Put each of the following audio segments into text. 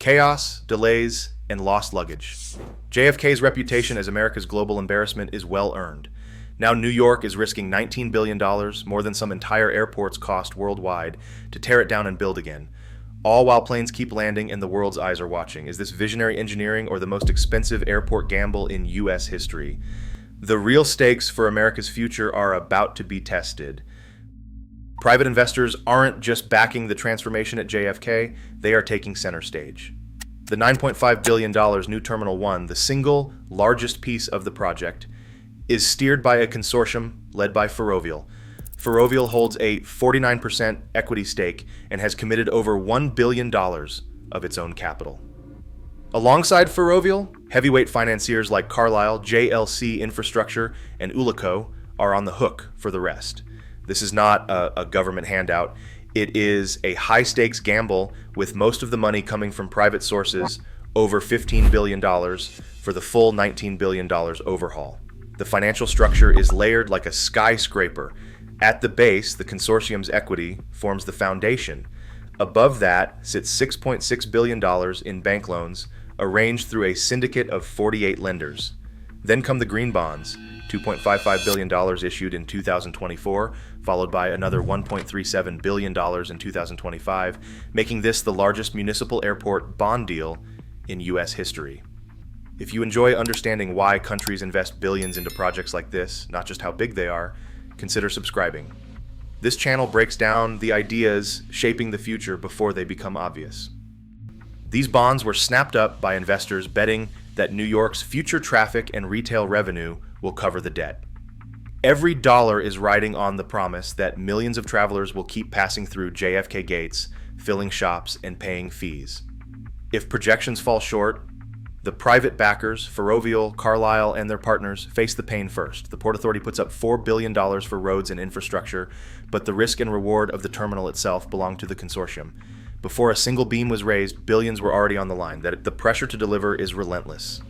Chaos, delays, and lost luggage. JFK's reputation as America's global embarrassment is well earned. Now New York is risking $19 billion, more than some entire airports cost worldwide, to tear it down and build again. All while planes keep landing and the world's eyes are watching. Is this visionary engineering or the most expensive airport gamble in U.S. history? The real stakes for America's future are about to be tested. Private investors aren't just backing the transformation at JFK, they are taking center stage. The $9.5 billion new Terminal 1, the single largest piece of the project, is steered by a consortium led by Ferrovial. Ferrovial holds a 49% equity stake and has committed over $1 billion of its own capital. Alongside Ferrovial, heavyweight financiers like Carlyle, JLC Infrastructure, and Ullico are on the hook for the rest. This is not a government handout. It is a high-stakes gamble with most of the money coming from private sources, over $15 billion for the full $19 billion overhaul. The financial structure is layered like a skyscraper. At the base, the consortium's equity forms the foundation. Above that sits $6.6 billion in bank loans, arranged through a syndicate of 48 lenders. Then come the green bonds, $2.55 billion issued in 2024, followed by another $1.37 billion in 2025, making this the largest municipal airport bond deal in U.S. history. If you enjoy understanding why countries invest billions into projects like this, not just how big they are, consider subscribing. This channel breaks down the ideas shaping the future before they become obvious. These bonds were snapped up by investors betting that New York's future traffic and retail revenue will cover the debt. Every dollar is riding on the promise that millions of travelers will keep passing through JFK gates, filling shops, and paying fees. If projections fall short, the private backers, Ferrovial, Carlyle, and their partners, face the pain first. The Port Authority puts up $4 billion for roads and infrastructure, but the risk and reward of the terminal itself belong to the consortium. Before a single beam was raised, billions were already on the line. That the pressure to deliver is relentless.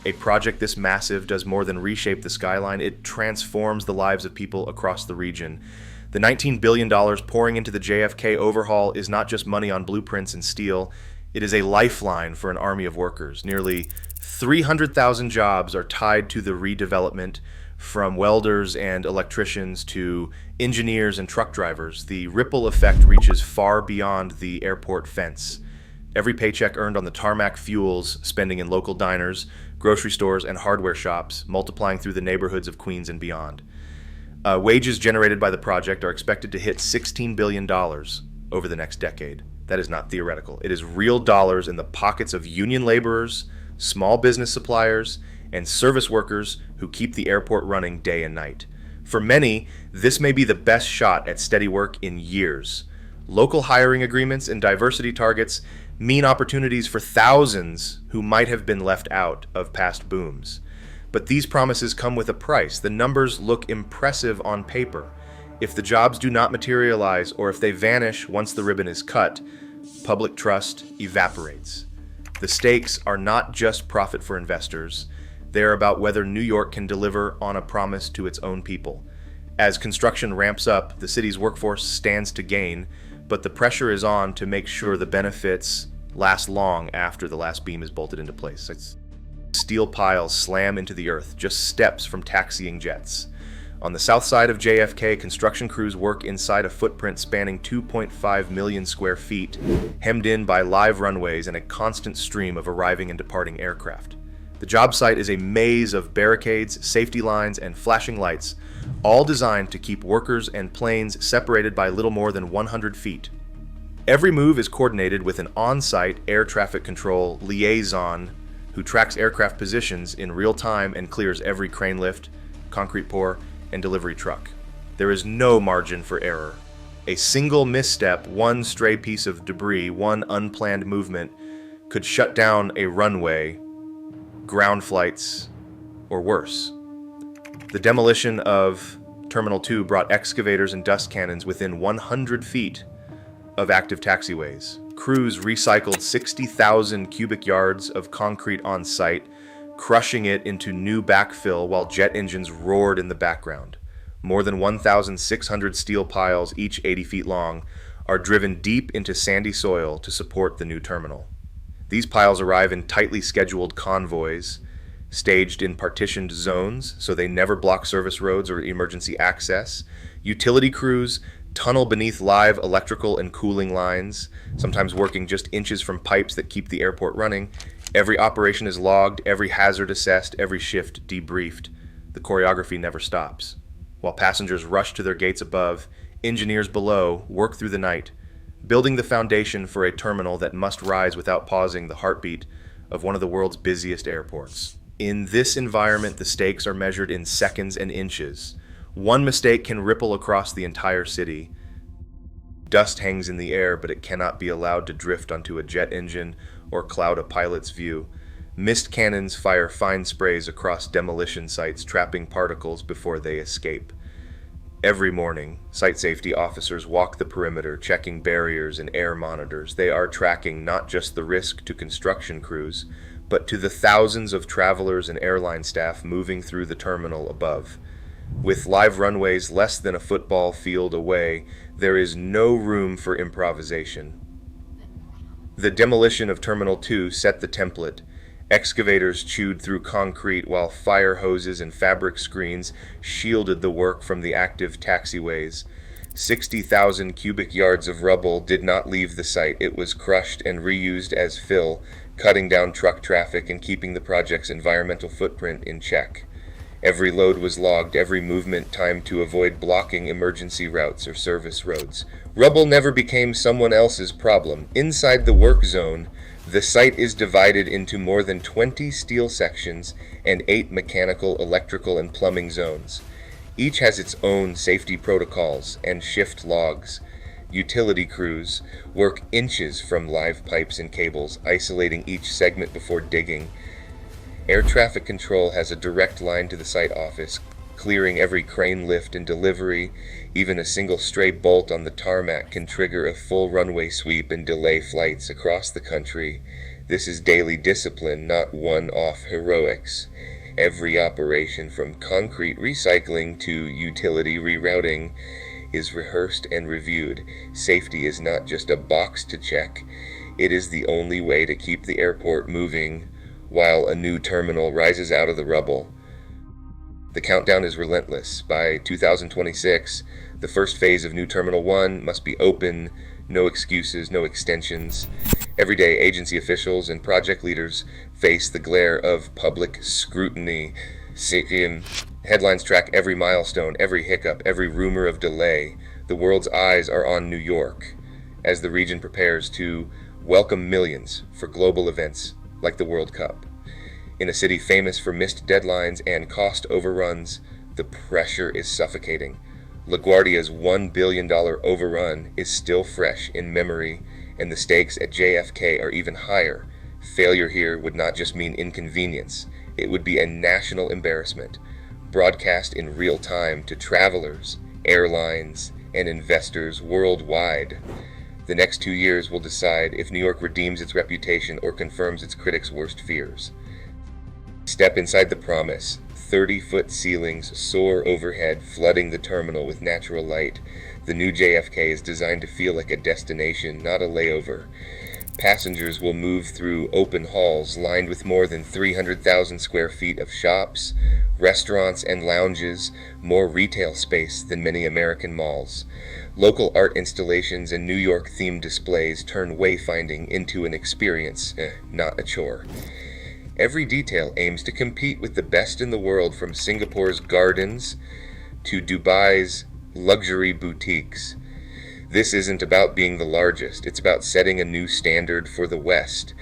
A project this massive does more than reshape the skyline, it transforms the lives of people across the region. The $19 billion pouring into the JFK overhaul is not just money on blueprints and steel, it is a lifeline for an army of workers. Nearly 300,000 jobs are tied to the redevelopment, from welders and electricians to engineers and truck drivers. The ripple effect reaches far beyond the airport fence. Every paycheck earned on the tarmac fuels spending in local diners, grocery stores, and hardware shops, multiplying through the neighborhoods of Queens and beyond. Wages generated by the project are expected to hit $16 billion over the next decade. That is not theoretical. It is real dollars in the pockets of union laborers, small business suppliers, and service workers who keep the airport running day and night. For many, this may be the best shot at steady work in years. Local hiring agreements and diversity targets mean opportunities for thousands who might have been left out of past booms. But these promises come with a price. The numbers look impressive on paper. If the jobs do not materialize, or if they vanish once the ribbon is cut, public trust evaporates. The stakes are not just profit for investors. They are about whether New York can deliver on a promise to its own people. As construction ramps up, the city's workforce stands to gain, but the pressure is on to make sure the benefits last long after the last beam is bolted into place. Steel piles slam into the earth, just steps from taxiing jets. On the south side of JFK, construction crews work inside a footprint spanning 2.5 million square feet, hemmed in by live runways and a constant stream of arriving and departing aircraft. The job site is a maze of barricades, safety lines, and flashing lights, all designed to keep workers and planes separated by little more than 100 feet. Every move is coordinated with an on-site air traffic control liaison who tracks aircraft positions in real time and clears every crane lift, concrete pour, and delivery truck. There is no margin for error. A single misstep, one stray piece of debris, one unplanned movement could shut down a runway, ground flights, or worse. The demolition of Terminal 2 brought excavators and dust cannons within 100 feet of active taxiways. Crews recycled 60,000 cubic yards of concrete on site, crushing it into new backfill while jet engines roared in the background. More than 1,600 steel piles, each 80 feet long, are driven deep into sandy soil to support the new terminal. These piles arrive in tightly scheduled convoys, staged in partitioned zones so they never block service roads or emergency access. Utility crews tunnel beneath live electrical and cooling lines, sometimes working just inches from pipes that keep the airport running. Every operation is logged, every hazard assessed, every shift debriefed. The choreography never stops. While passengers rush to their gates above, engineers below work through the night, building the foundation for a terminal that must rise without pausing the heartbeat of one of the world's busiest airports. In this environment, the stakes are measured in seconds and inches. One mistake can ripple across the entire city. Dust hangs in the air, but it cannot be allowed to drift onto a jet engine or cloud a pilot's view. Mist cannons fire fine sprays across demolition sites, trapping particles before they escape. Every morning, site safety officers walk the perimeter, checking barriers and air monitors. They are tracking not just the risk to construction crews, but to the thousands of travelers and airline staff moving through the terminal above. With live runways less than a football field away, there is no room for improvisation. The demolition of Terminal 2 set the template. Excavators chewed through concrete while fire hoses and fabric screens shielded the work from the active taxiways. 60,000 cubic yards of rubble did not leave the site. It was crushed and reused as fill, cutting down truck traffic and keeping the project's environmental footprint in check. Every load was logged, every movement timed to avoid blocking emergency routes or service roads. Rubble never became someone else's problem. Inside the work zone, the site is divided into more than 20 steel sections and 8 mechanical, electrical, and plumbing zones. Each has its own safety protocols and shift logs. Utility crews work inches from live pipes and cables, isolating each segment before digging. Air traffic control has a direct line to the site office, clearing every crane lift and delivery. Even a single stray bolt on the tarmac can trigger a full runway sweep and delay flights across the country. This is daily discipline, not one-off heroics. Every operation, from concrete recycling to utility rerouting, is rehearsed and reviewed. Safety is not just a box to check. It is the only way to keep the airport moving while a new terminal rises out of the rubble. The countdown is relentless. By 2026, the first phase of New Terminal 1 must be open, no excuses, no extensions. Every day, agency officials and project leaders face the glare of public scrutiny. Headlines track every milestone, every hiccup, every rumor of delay. The world's eyes are on New York as the region prepares to welcome millions for global events like the World Cup. In a city famous for missed deadlines and cost overruns, the pressure is suffocating. LaGuardia's $1 billion overrun is still fresh in memory, and the stakes at JFK are even higher. Failure here would not just mean inconvenience, it would be a national embarrassment, broadcast in real time to travelers, airlines, and investors worldwide. The next 2 years will decide if New York redeems its reputation or confirms its critics' worst fears. Step inside the promise. 30-foot ceilings soar overhead, flooding the terminal with natural light. The new JFK is designed to feel like a destination, not a layover. Passengers will move through open halls lined with more than 300,000 square feet of shops, restaurants, and lounges, more retail space than many American malls. Local art installations and New York-themed displays turn wayfinding into an experience, not a chore. Every detail aims to compete with the best in the world, from Singapore's gardens to Dubai's luxury boutiques. This isn't about being the largest, it's about setting a new standard for the West.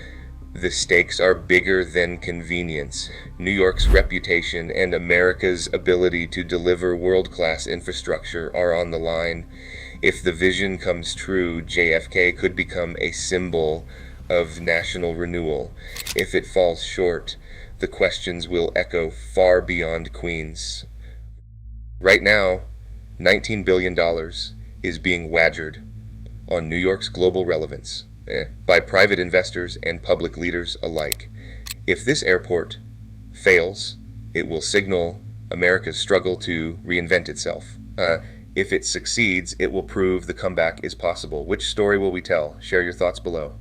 The stakes are bigger than convenience. New York's reputation and America's ability to deliver world-class infrastructure are on the line. If the vision comes true, JFK could become a symbol of national renewal. If it falls short, the questions will echo far beyond Queens. Right now, $19 billion is being wagered on New York's global relevance by private investors and public leaders alike. If this airport fails, it will signal America's struggle to reinvent itself. If it succeeds, it will prove the comeback is possible. Which story will we tell? Share your thoughts below.